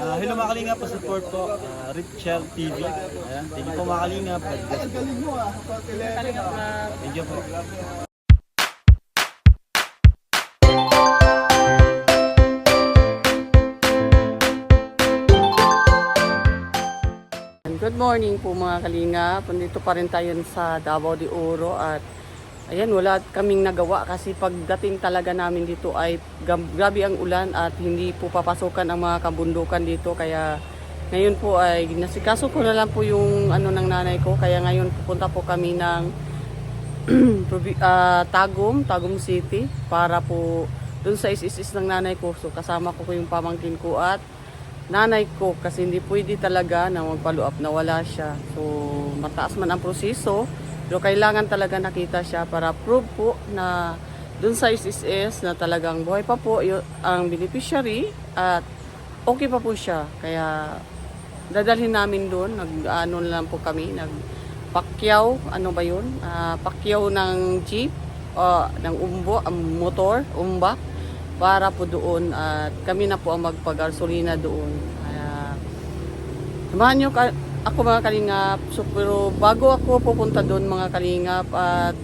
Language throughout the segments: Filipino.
Hello mga kalingap, support po, Richel TV. Ayan, thank you po mga kalingap. Thank you po. Good morning po mga kalingap. Nandito pa rin tayo sa Davao de Oro at ayan, wala kaming nagawa kasi pagdating talaga namin dito ay grabe ang ulan at hindi po papasokan ang mga kabundukan dito. Kaya ngayon po ay nasikaso ko na lang po yung ng nanay ko. Kaya ngayon pupunta po kami ng Tagum City para po dun sa is ng nanay ko. So kasama ko yung pamangkin ko at nanay ko kasi hindi pwede talaga na mag-follow up na wala siya. So mataas man ang proseso pero kailangan talaga nakita siya para prove po na dun sa SSS na talagang buhay pa po ang beneficiary at okay pa po siya. Kaya dadalhin namin doon, nag-ano lang po kami, nagpakyaw, ano ba yun? Pakyaw ng jeep, ng motor, umbak, para po doon at kami na po ang magpag-gasolina doon. Kaya samahan nyo ako mga kalingap. So, pero bago ako pupunta doon mga kalingap at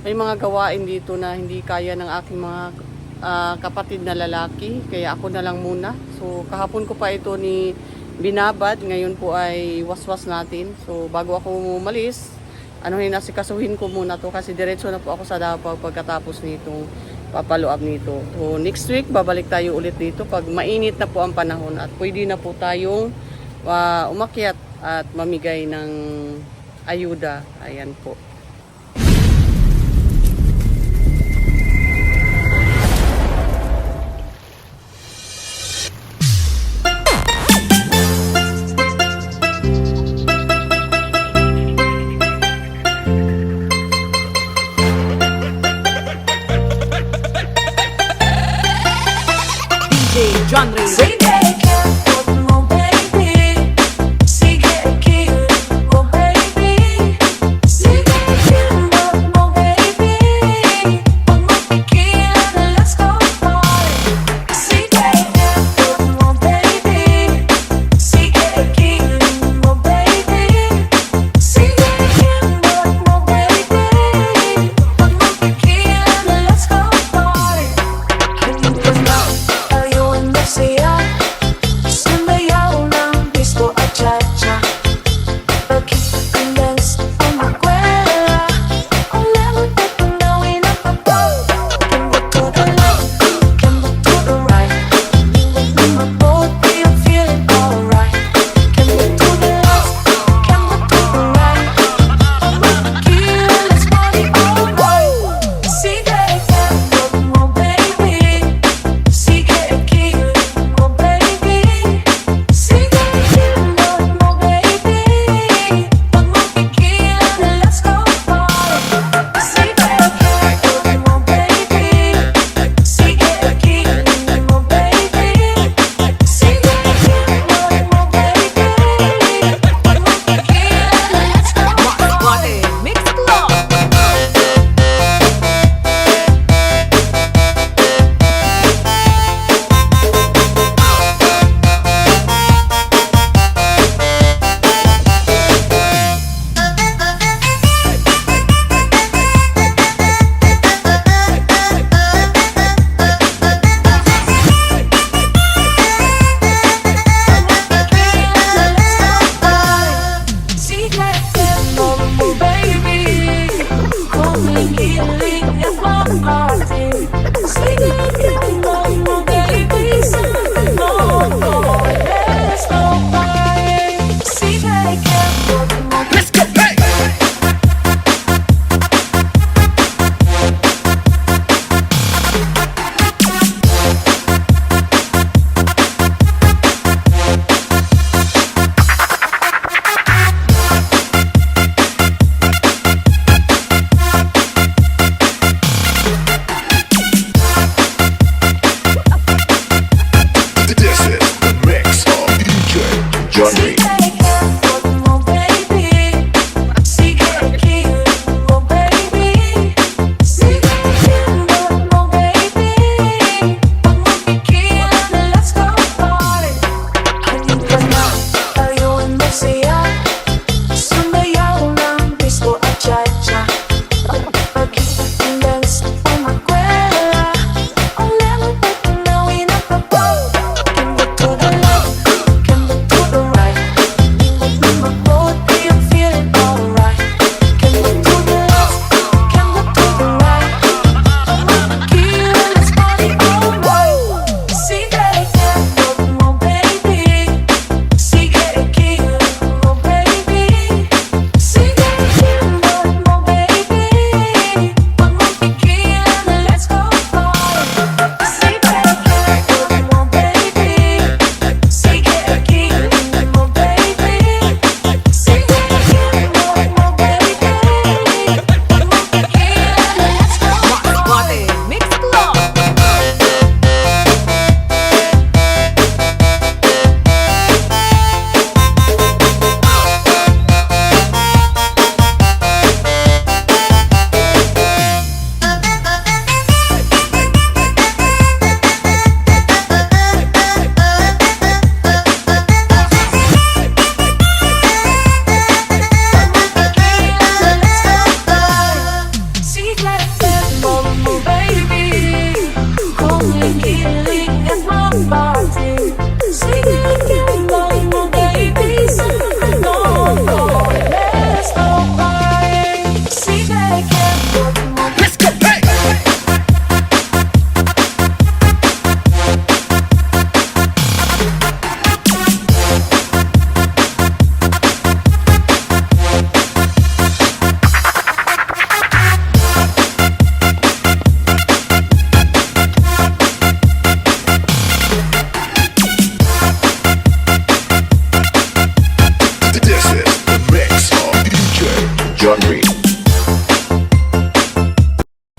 may mga gawain dito na hindi kaya ng aking mga kapatid na lalaki. Kaya ako na lang muna. So kahapon ko pa ito ni binabad. Ngayon po ay waswas natin. So bago ako umalis, nasikasuhin ko muna to kasi diretso na po ako sa Davao pagkatapos nitong papalo-up nito. So next week babalik tayo ulit dito pag mainit na po ang panahon at pwede na po tayong umakyat at mamigay ng ayuda. Ayan po. John Ray.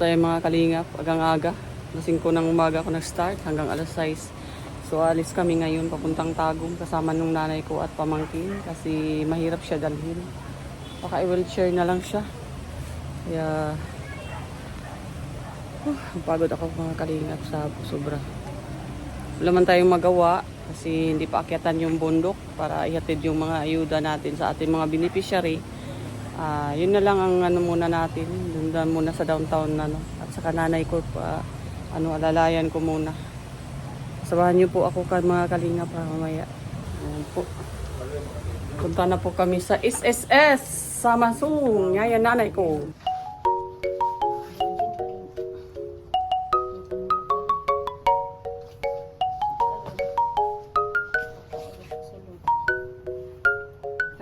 tayo mga kalingap, agang-aga. Alas 5 ng umaga ako nag-start hanggang alas 6. So alis kami ngayon papuntang Tagum kasama nung nanay ko at pamangkin kasi mahirap siya dalhin. Baka i-wheelchair na lang siya. Kaya pagod ako mga kalingap sa sobra. Wala man tayong magawa kasi hindi pa akyatan yung bundok para ihatid yung mga ayuda natin sa ating mga beneficiary. Yun na lang ang ano muna natin, doon muna sa downtown na, no? At saka nanay ko pa, alalayan ko muna. Sabahan niyo po ako mga kalingap mamaya. Ayan po. Punta na po kami sa SSS sa Masung. Ngayon nanay ko.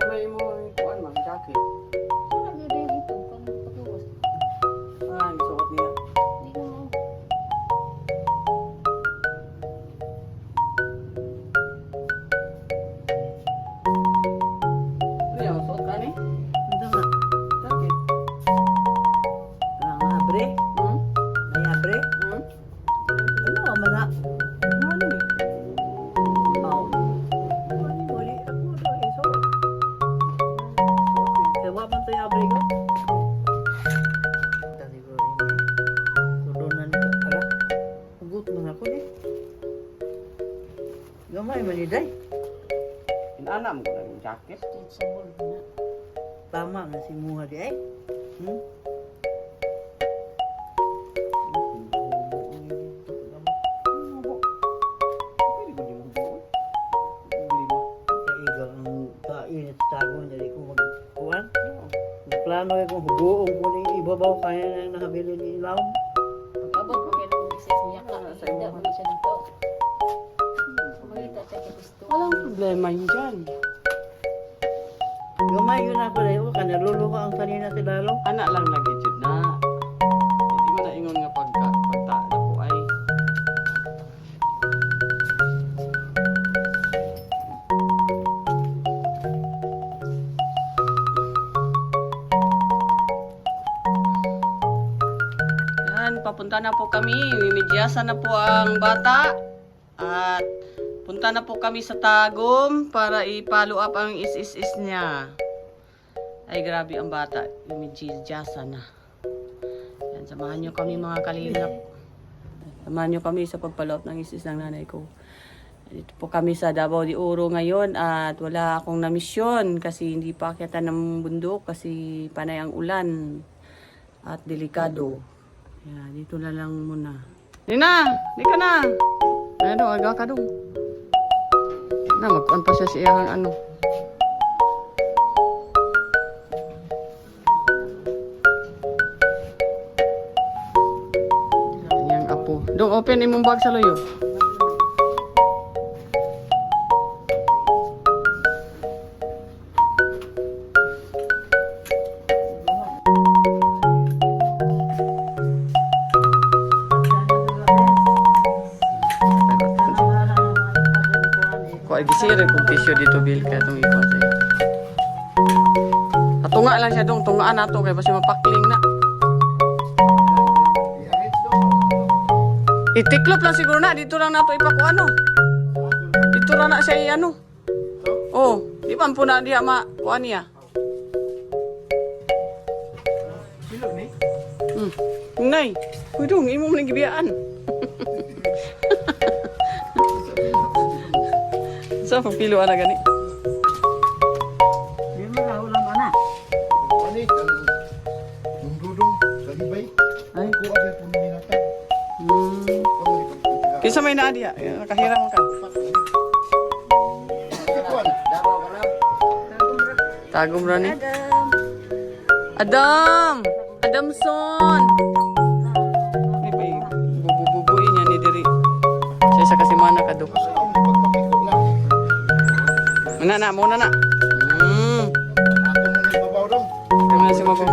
Sabay mo yung kuwan mang jacket. Suot niya. Suot ka ni? Jacket. Abre? May abre? Ano ang mana? Ano ni? Oh. Wali ako ito iso. Sewa man tayo abre ko. Tadi ko ini. Turunan ko ara. Hugot man ako ni. Gamay man iday. Inanam ko na yung jacket. Tama nga si Muha di ay. Kaigang ang kainit sa tagon jadi ko magkuhan. Plano ko hugoong ko ni ibabaw kaya na nakabili ni Ilaw. Pag-abot ko ngayon ng business niya ka, hindi mo siya dito. Makita siya kay gusto. Walang problema yun dyan. Gamay yun ako dahil o kanalulu ka ang kanina si Lalo. Anak lang lagi jud na. Hindi mo na ingon nga pagta na po ay. Yan, papunta na po kami. Mimidyasan na po ang bata. At punta na po kami sa Tagum para i-follow up ang is niya. Ay, grabe ang bata. Imidyasan na. Yan, samahan nyo kami mga kalingap. Samahan nyo kami sa pag-follow up ng is ng nanay ko. Dito po kami sa Davao de Oro ngayon at wala akong namisyon kasi hindi pa akyatan ng bundok kasi panay ang ulan at delikado. Yan, dito na lang muna. Nina! Di ka na! Ano, aga ka dong. Na, magkuhan pa siya siya ang ano. Yang apo. Dong, open imong bag sa loyo. Kuha gisire kung tissue dito bil kaya itong ikaw sa'yo. Tunga lang siya dong, tungaan nato kaya basta mapakling na. Itiklop lang siguro na, dito lang nato ipakuano. Dito lang na siya i-ano. Oh, di ba po na diya makuha niya? Nay, uy dong, imo mo nang gibiyaan. So, pagpiluan na gani. Di mo na ulam ana. Ani ang dudong sa ibay. Ay, Ko abi pun binatang. Kisa may naadiya, nakahiram ka. Tagum ra ni. Adam! Adamson! Ay pa bububuin niya ni diri. Siya sa kasi mana ka do. Muna na. Kami na si Mabo.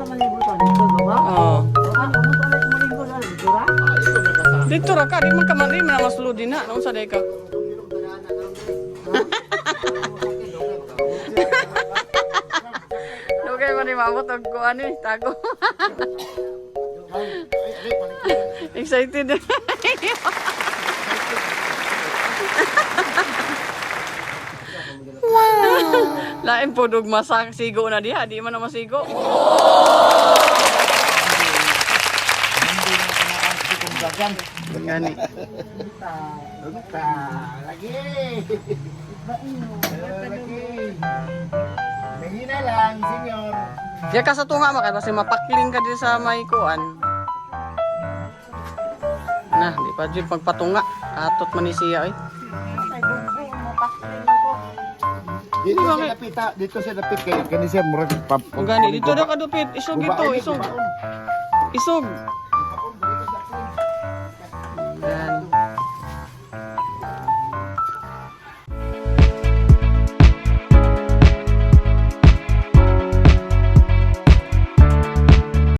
baka malibutan dito baba. Oo. Baka ano pala kumulinggo na dito ra? Dito ra ka, di man ka man rin, manamaslo din na. Naon sa day ka? ko ni maabot og kuan ni tago. Excited. Lain po dug masak sigo na diha, di man na masigo. Gani. Lagi. Mahina lang, senyor. Diya ka sa tunga makay basi mapakling ka di sa may kuan. Nah, di pa jud pagpatunga. Atot man ni siya oy. Dito siya napita, dito siya napit kay kani siya murag pap. O gani dito na kadupit, isog ito, isog. Isog.